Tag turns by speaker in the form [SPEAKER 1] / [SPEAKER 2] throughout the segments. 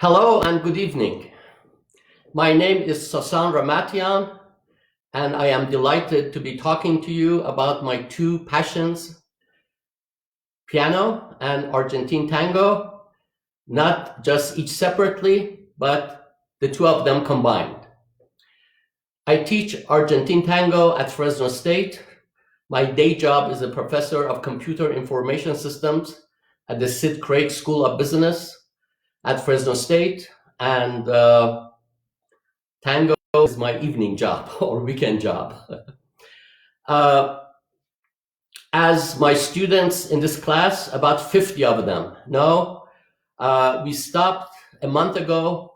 [SPEAKER 1] Hello and good evening. My name is Sasan Rahmatian, and I am delighted to be talking to you about my two passions, piano and Argentine tango, not just each separately, but the two of them combined. I teach Argentine tango at Fresno State. My day job is a professor of computer information systems at the Sid Craig School of Business at Fresno State, and tango is my evening job or weekend job. As my students in this class, about 50 of them know, we stopped a month ago,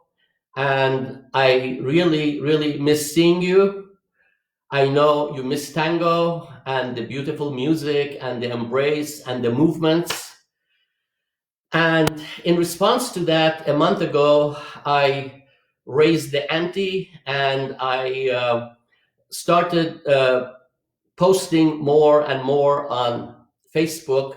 [SPEAKER 1] and I really miss seeing you. I know you miss tango and the beautiful music and the embrace and the movements. And in response to that, a month ago, I raised the ante and I started posting more and more on Facebook,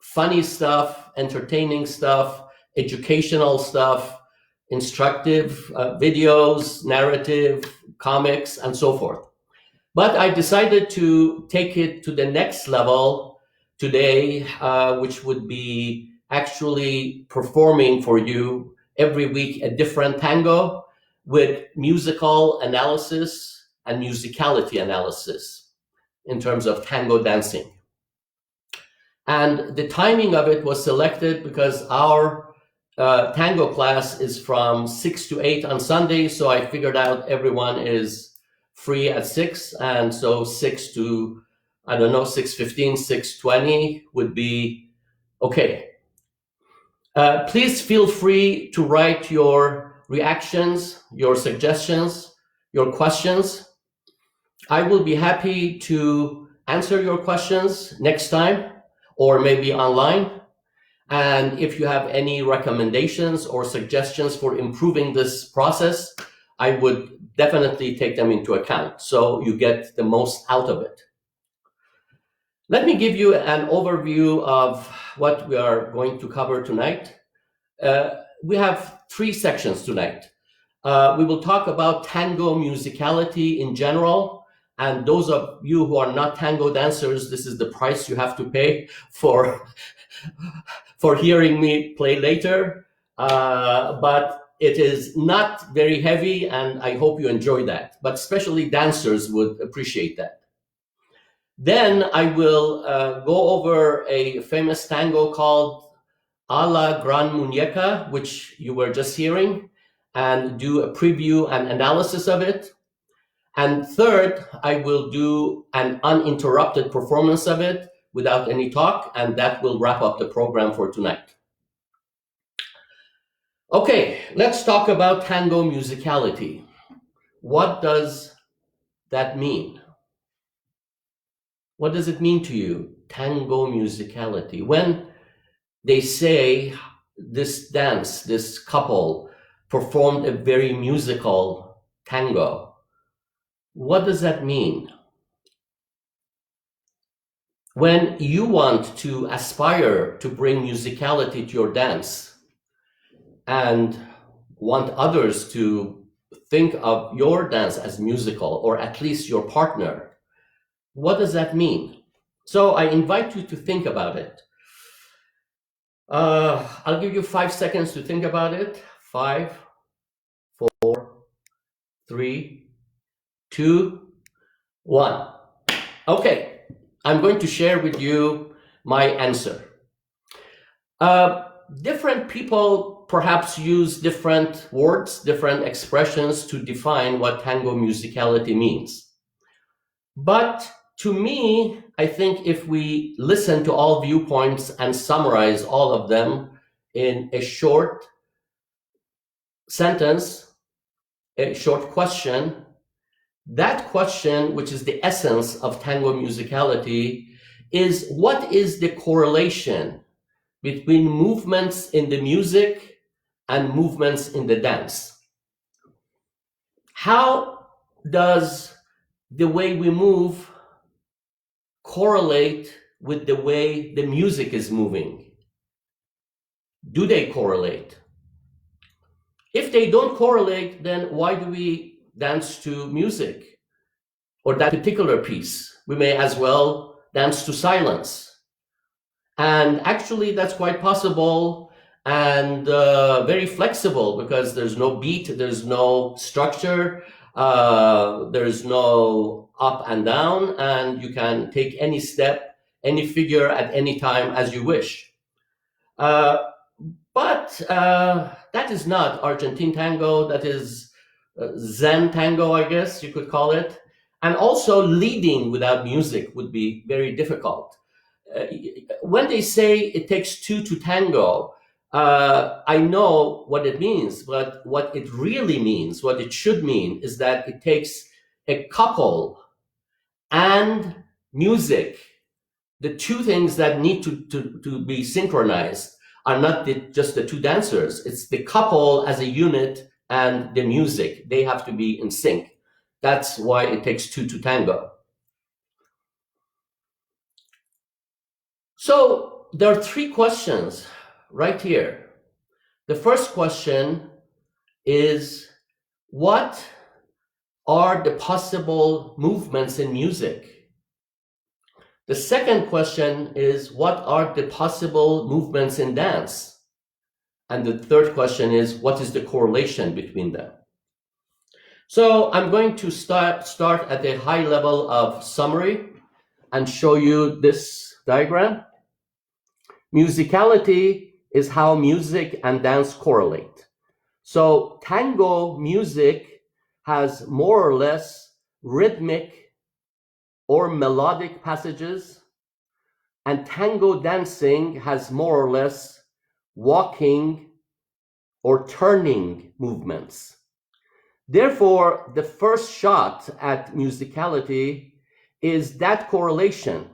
[SPEAKER 1] funny stuff, entertaining stuff, educational stuff, instructive videos, narrative, comics, and so forth. But I decided to take it to the next level today, which would be actually performing for you every week a different tango with musical analysis and musicality analysis in terms of tango dancing. And the timing of it was selected because our tango class is from 6 to 8 on Sunday, so I figured out everyone is free at 6, and so 6 to, I don't know, 6:15, 6:20 would be okay. Please feel free to write your reactions, your suggestions, your questions. I will be happy to answer your questions next time or maybe online. And if you have any recommendations or suggestions for improving this process, I would definitely take them into account so you get the most out of it. Let me give you an overview of what we are going to cover tonight. We have 3 sections tonight. We will talk about tango musicality in general, and those of you who are not tango dancers, this is the price you have to pay for hearing me play later. But it is not very heavy, and I hope you enjoy that. But especially dancers would appreciate that. Then I will go over a famous tango called A la Gran Muñeca, which you were just hearing, and do a preview and analysis of it. And third, I will do an uninterrupted performance of it without any talk, and that will wrap up the program for tonight. Okay, let's talk about tango musicality. What does that mean? What does it mean to you, tango musicality? When they say this dance, this couple performed a very musical tango, what does that mean? When you want to aspire to bring musicality to your dance and want others to think of your dance as musical, or at least your partner, what does that mean? So I invite you to think about it. I'll give you 5 seconds to think about it. 5, 4, 3, 2, 1. Okay, I'm going to share with you my answer. Different people perhaps use different words, different expressions to define what tango musicality means. But to me, I think if we listen to all viewpoints and summarize all of them in a short sentence, a short question, that question, which is the essence of tango musicality, is what is the correlation between movements in the music and movements in the dance? How does the way we move correlate with the way the music is moving? Do they correlate? If they don't correlate, then why do we dance to music or that particular piece? We may as well dance to silence. And actually, that's quite possible and very flexible, because there's no beat, there's no structure, there's no up and down, and you can take any step, any figure at any time as you wish. But that is not Argentine tango. That is Zen tango, I guess you could call it. And also, leading without music would be very difficult. When they say it takes two to tango, I know what it means, but what it really means, what it should mean, is that it takes a couple and music. The two things that need to be synchronized are not just the two dancers. It's the couple as a unit and the music. They have to be in sync. That's why it takes two to tango. So there are three questions right here. The first question is, what are the possible movements in music? The second question is, what are the possible movements in dance? And the third question is, what is the correlation between them? So I'm going to start at a high level of summary and show you this diagram. Musicality is how music and dance correlate. So tango music has more or less rhythmic or melodic passages, and tango dancing has more or less walking or turning movements. Therefore, the first shot at musicality is that correlation,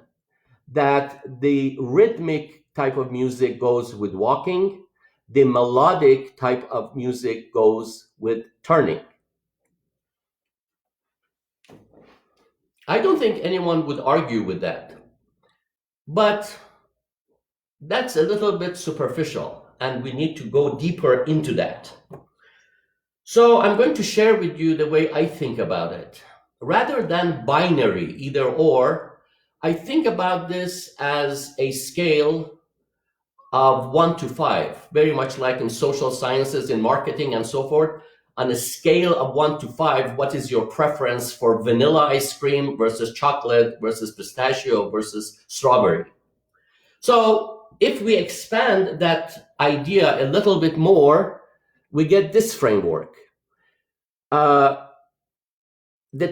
[SPEAKER 1] that the rhythmic type of music goes with walking, the melodic type of music goes with turning. I don't think anyone would argue with that, but that's a little bit superficial, and we need to go deeper into that. So I'm going to share with you the way I think about it. Rather than binary, either or, I think about this as a scale of 1 to 5, very much like in social sciences, in marketing and so forth. On a scale of 1 to 5, what is your preference for vanilla ice cream versus chocolate versus pistachio versus strawberry? So if we expand that idea a little bit more, we get this framework. The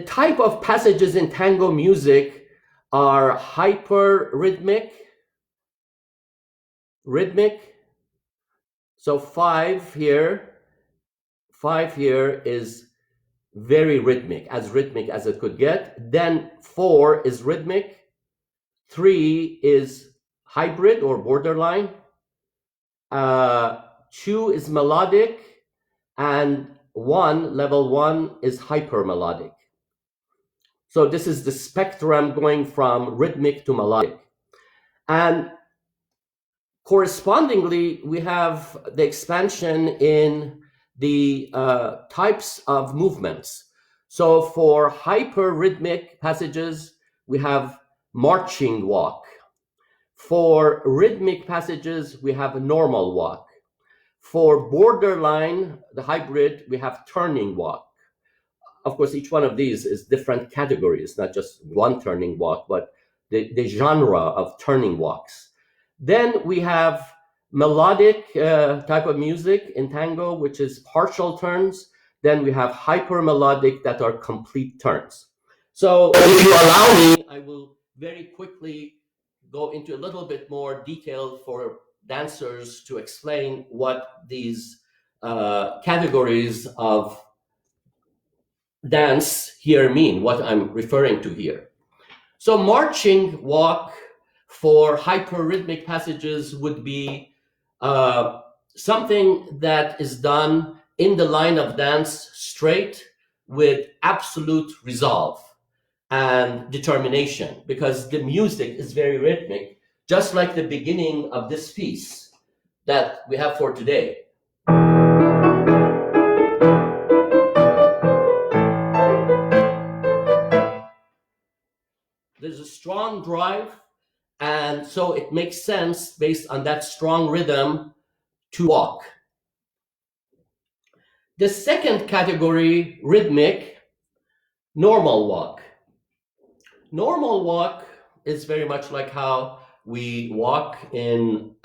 [SPEAKER 1] type of passages in tango music are hyper rhythmic. So 5 here is very rhythmic as it could get. Then 4 is rhythmic, 3 is hybrid or borderline, 2 is melodic, and level 1 is hyper melodic. So this is the spectrum going from rhythmic to melodic. And correspondingly, we have the expansion in the types of movements. So for hyper-rhythmic passages, we have marching walk. For rhythmic passages, we have a normal walk. For borderline, the hybrid, we have turning walk. Of course, each one of these is different categories, not just one turning walk, but the genre of turning walks. Then we have melodic type of music in tango, which is partial turns. Then we have hyper melodic that are complete turns. So if you allow me, I will very quickly go into a little bit more detail for dancers to explain what these categories of dance here mean, what I'm referring to here. So marching walk for hyper-rhythmic passages would be something that is done in the line of dance straight with absolute resolve and determination, because the music is very rhythmic, just like the beginning of this piece that we have for today. strong drive, and so it makes sense based on that strong rhythm to walk. The second category, rhythmic, normal walk. Normal walk is very much like how we walk in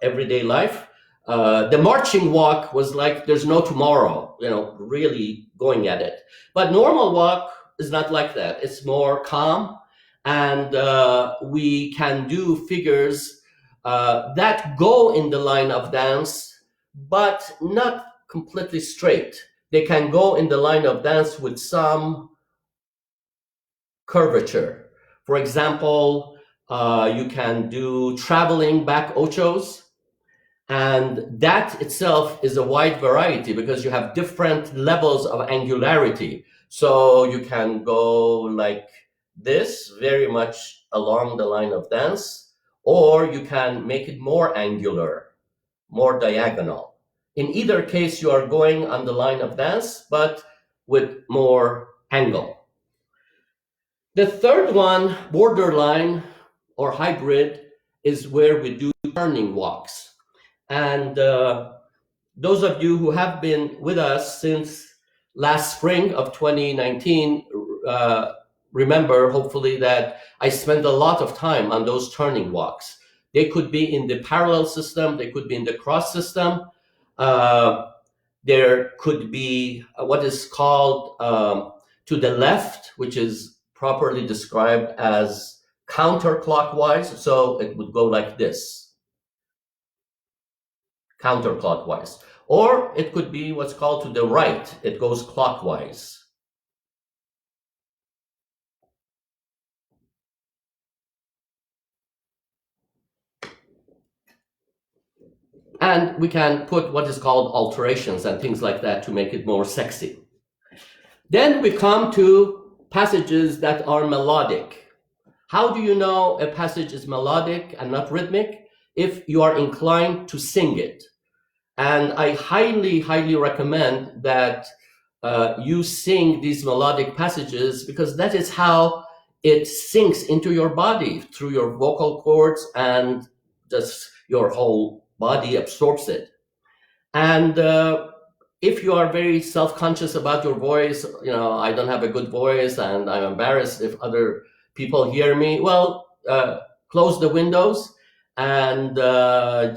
[SPEAKER 1] everyday life. The marching walk was like there's no tomorrow, really going at it. But normal walk is not like that. It's more calm, and we can do figures that go in the line of dance, but not completely straight. They can go in the line of dance with some curvature. For example, you can do traveling back ochos, and that itself is a wide variety because you have different levels of angularity. So you can go like this, very much along the line of dance, or you can make it more angular, more diagonal. In either case, you are going on the line of dance, but with more angle. The third one, borderline or hybrid, is where we do turning walks. And those of you who have been with us since last spring of 2019 remember, hopefully, that I spent a lot of time on those turning walks. They could be in the parallel system, they could be in the cross system. There could be what is called to the left, which is properly described as counterclockwise. So it would go like this, counterclockwise. Or it could be what's called to the right. It goes clockwise. And we can put what is called alterations and things like that to make it more sexy. Then we come to passages that are melodic. How do you know a passage is melodic and not rhythmic? If you are inclined to sing it. And I highly, highly recommend that you sing these melodic passages, because that is how it sinks into your body through your vocal cords, and just your whole body absorbs it. And if you are very self-conscious about your voice, I don't have a good voice and I'm embarrassed if other people hear me, well, close the windows and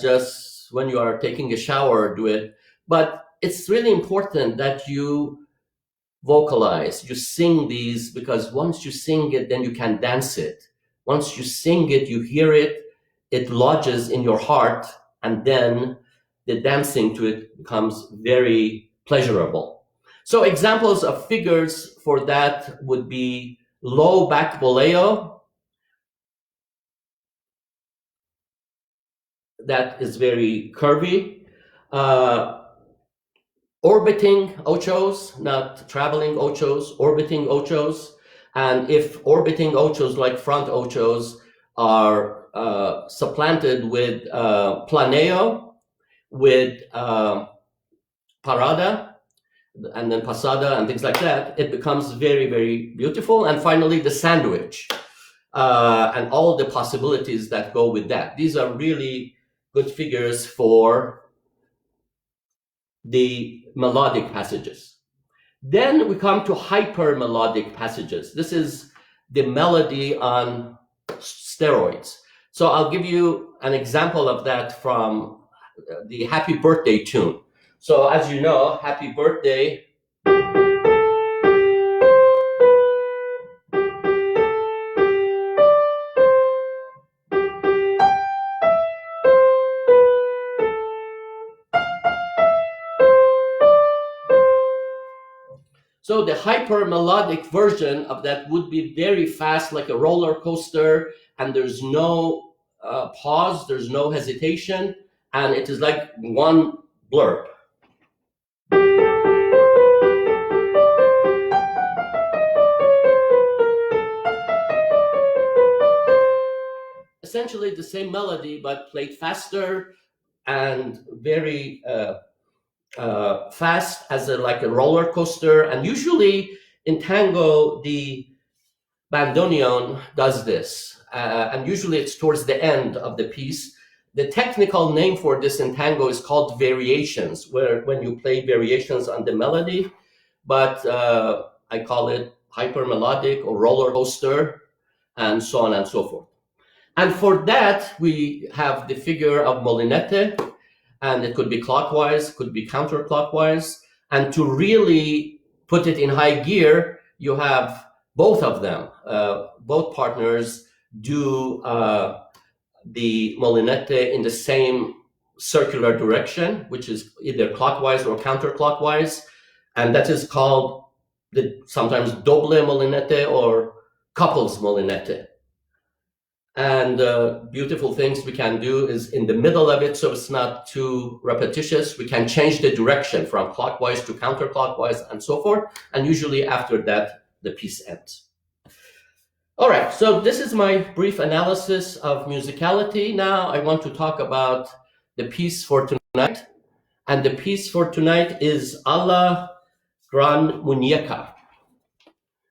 [SPEAKER 1] just when you are taking a shower, do it. But it's really important that you vocalize, you sing these, because once you sing it, then you can dance it. Once you sing it, you hear it, it lodges in your heart, and then the dancing to it becomes very pleasurable. So examples of figures for that would be low back boleo. That is very curvy. Orbiting ochos, not traveling ochos, orbiting ochos. And if orbiting ochos, like front ochos, are supplanted with planeo, with parada, and then pasada, and things like that, it becomes very, very beautiful. And finally, the sandwich, and all the possibilities that go with that. These are really good figures for the melodic passages. Then we come to hyper-melodic passages. This is the melody on steroids. So I'll give you an example of that from the Happy Birthday tune. So as you know, Happy Birthday So the hyper melodic version of that would be very fast, like a roller coaster, and there's no pause, there's no hesitation, and it is like one blurb. Essentially the same melody, but played faster and very fast, as like a roller coaster. And usually in tango, the bandoneon does this, and usually it's towards the end of the piece. The technical name for this in tango is called variations, where when you play variations on the melody, but I call it hypermelodic or roller coaster, and so on and so forth. And for that, we have the figure of molinette, and it could be clockwise, could be counterclockwise. And to really put it in high gear, you have both of them. Both partners do the molinette in the same circular direction, which is either clockwise or counterclockwise. And that is called sometimes doble molinette or couples molinette. And beautiful things we can do is in the middle of it, so it's not too repetitious. We can change the direction from clockwise to counterclockwise and so forth. And usually after that, the piece ends. All right, so this is my brief analysis of musicality. Now I want to talk about the piece for tonight. And the piece for tonight is Alla Gran Muñeca,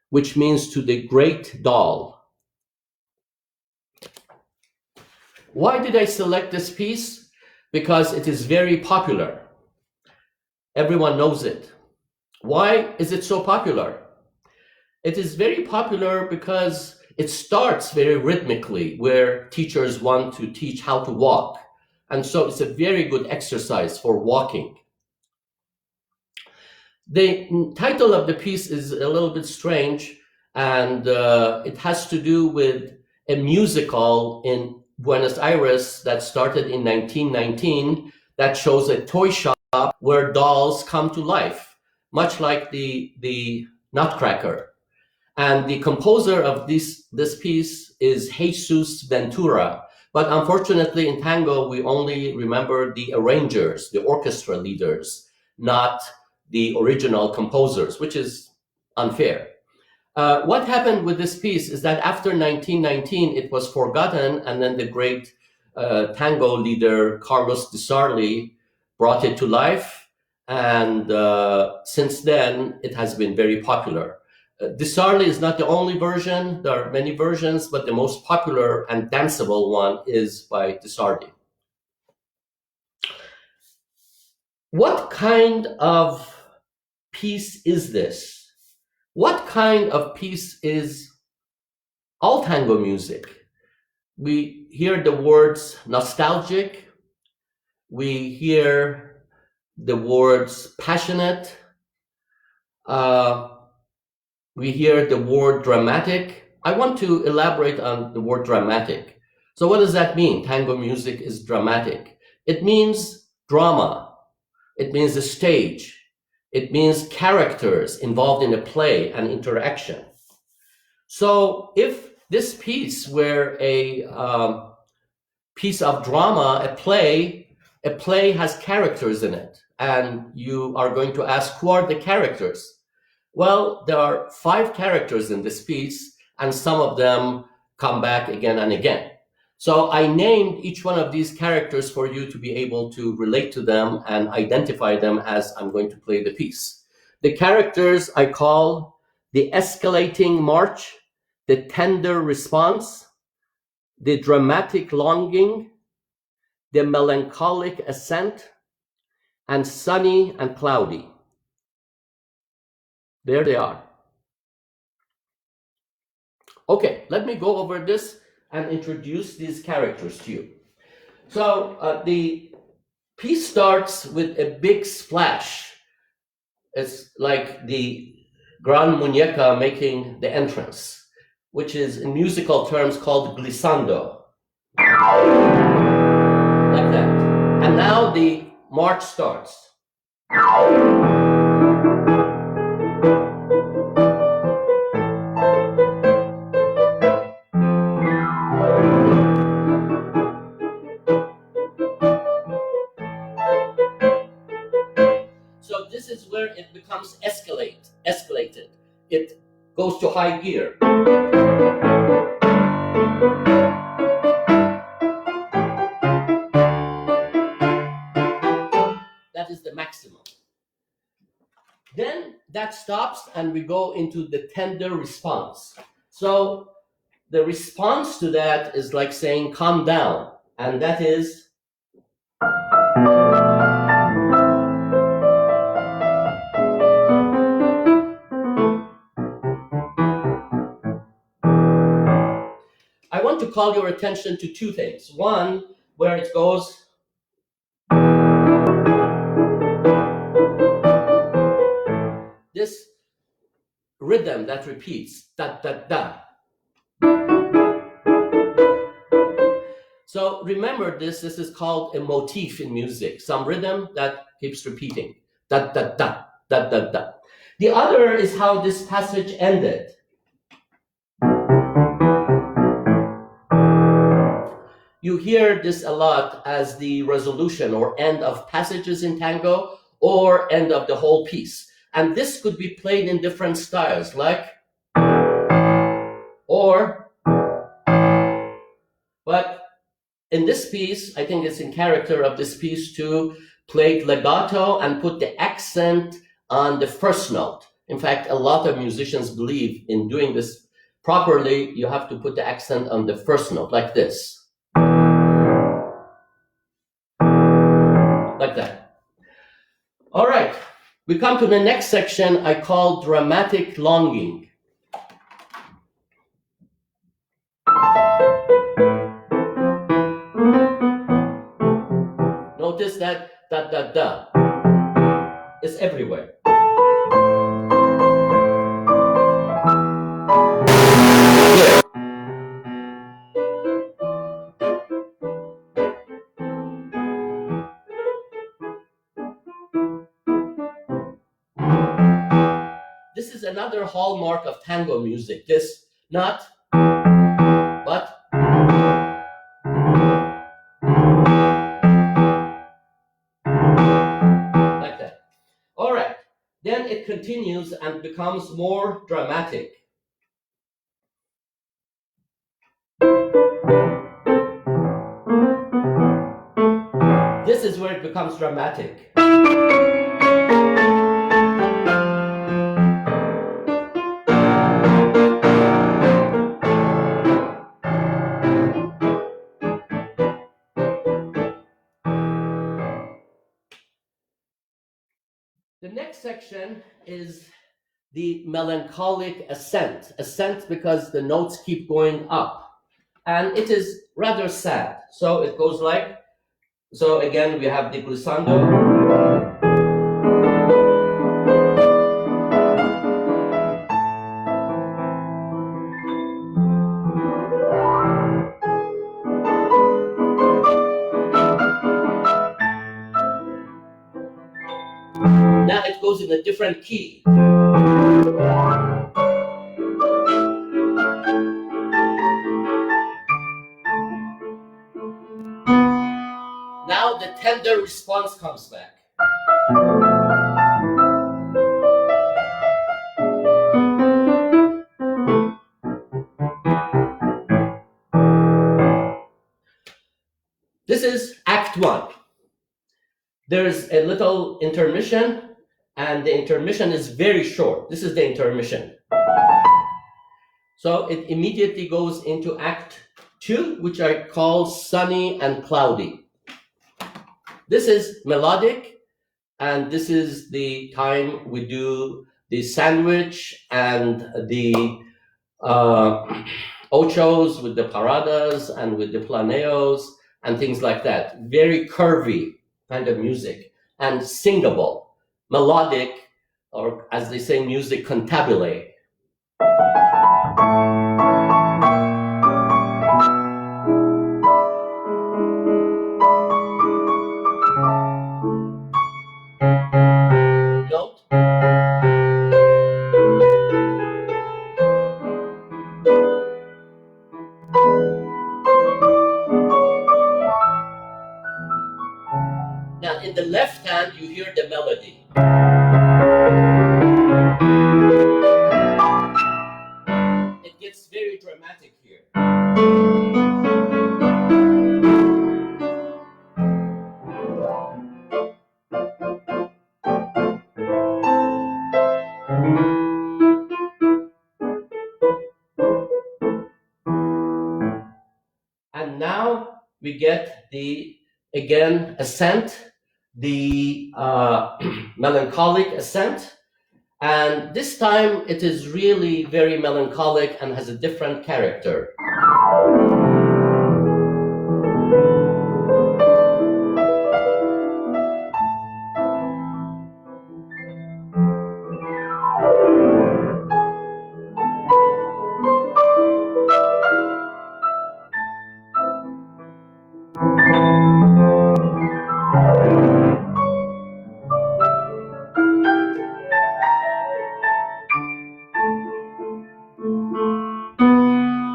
[SPEAKER 1] which means to the great doll. Why did I select this piece? Because it is very popular. Everyone knows it. Why is it so popular? It is very popular because it starts very rhythmically, where teachers want to teach how to walk. And so it's a very good exercise for walking. The title of the piece is a little bit strange, and it has to do with a musical in Buenos Aires that started in 1919 that shows a toy shop where dolls come to life, much like the Nutcracker. And the composer of this piece is Jesus Ventura. But unfortunately, in tango, we only remember the arrangers, the orchestra leaders, not the original composers, which is unfair. What happened with this piece is that after 1919, it was forgotten, and then the great tango leader, Carlos Di Sarli, brought it to life. And since then, it has been very popular. Di Sarli is not the only version. There are many versions, but the most popular and danceable one is by Di Sarli. What kind of piece is this? What kind of piece is all tango music? We hear the words nostalgic. We hear the words passionate. We hear the word dramatic. I want to elaborate on the word dramatic. So what does that mean? Tango music is dramatic. It means drama. It means the stage. It means characters involved in a play and interaction. So if this piece were a piece of drama, a play has characters in it. And you are going to ask, who are the characters? Well, there are 5 characters in this piece, and some of them come back again and again. So I named each one of these characters for you to be able to relate to them and identify them as I'm going to play the piece. The characters I call the escalating march, the tender response, the dramatic longing, the melancholic ascent, and sunny and cloudy. There they are. Okay, let me go over this and introduce these characters to you. So the piece starts with a big splash. It's like the Gran Muñeca making the entrance, which is in musical terms called glissando. Like that. And now the march starts. So this is where it becomes escalated. It goes to high gear. That is the maximum. Then that stops and we go into the tender response. So the response to that is like saying, calm down. And that is, I want to call your attention to two things. One, where it goes, this rhythm that repeats, da, da, da. So remember this is called a motif in music, some rhythm that keeps repeating, da, da, da, da, da, da. The other is how this passage ended. You hear this a lot as the resolution or end of passages in tango or end of the whole piece. And this could be played in different styles, like, or, but in this piece, I think it's in character of this piece to play legato and put the accent on the first note. In fact, a lot of musicians believe in doing this properly, you have to put the accent on the first note, like this. Like that. All right, we come to the next section I call dramatic longing. Notice that da da da is everywhere. This is another hallmark of tango music. This, not, but. Like that. All right. Then it continues and becomes more dramatic. This is where it becomes dramatic. The next section is the melancholic ascent. Ascent because the notes keep going up. And it is rather sad. So it goes like, so again, we have the glissando. Now it goes in a different key. Now the tender response comes back. This is Act 1. There's a little intermission, and the intermission is very short. This is the intermission. So it immediately goes into Act 2, which I call sunny and cloudy. This is melodic, and this is the time we do the sandwich and the ochos with the paradas and with the planeos and things like that. Very curvy kind of music and singable, melodic, or as they say, music cantabile. Note. Now, in the left hand, you hear the melody. It gets very dramatic here. we get the, again, ascent, the melancholic ascent. And this time it is really very melancholic and has a different character.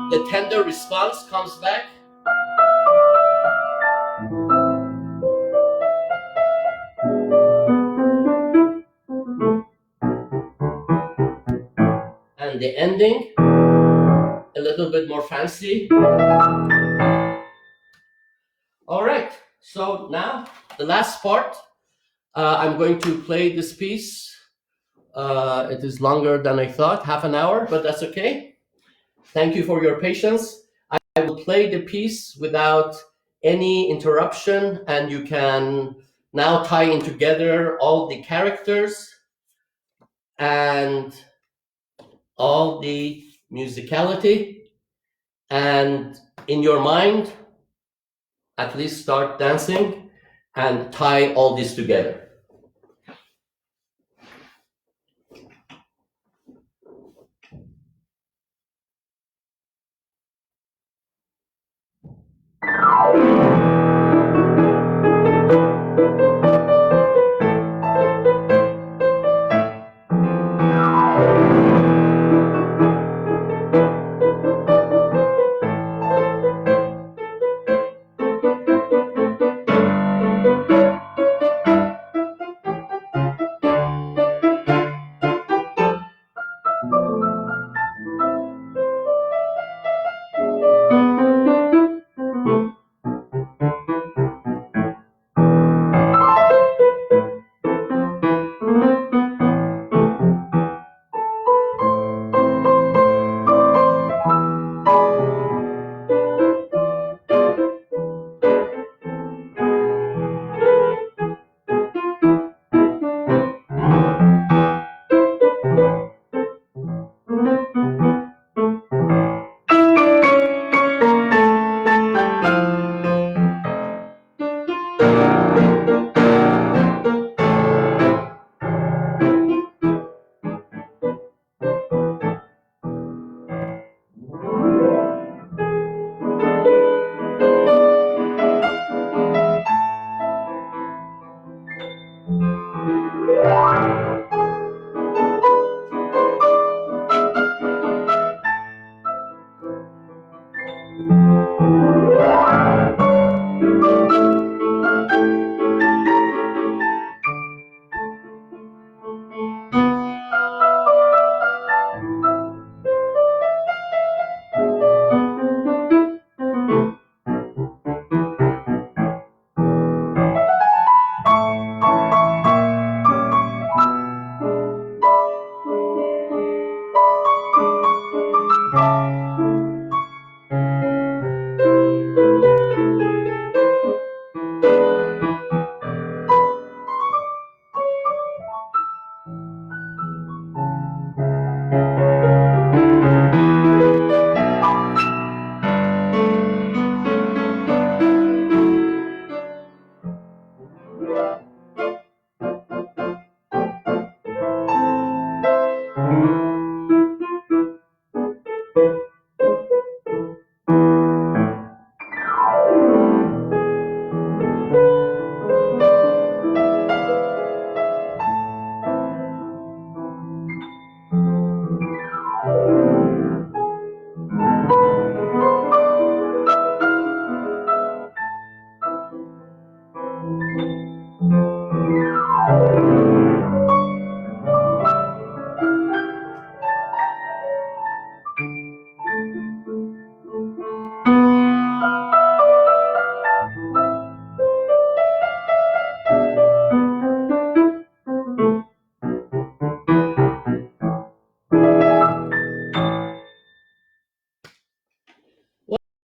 [SPEAKER 1] The tender response comes back. And the ending, a little bit more fancy. All right, so now the last part. I'm going to play this piece. It is longer than I thought, half an hour, but that's okay. Thank you for your patience. I will play the piece without any interruption, and you can now tie in together all the characters and all the musicality, and in your mind, at least start dancing and tie all this together.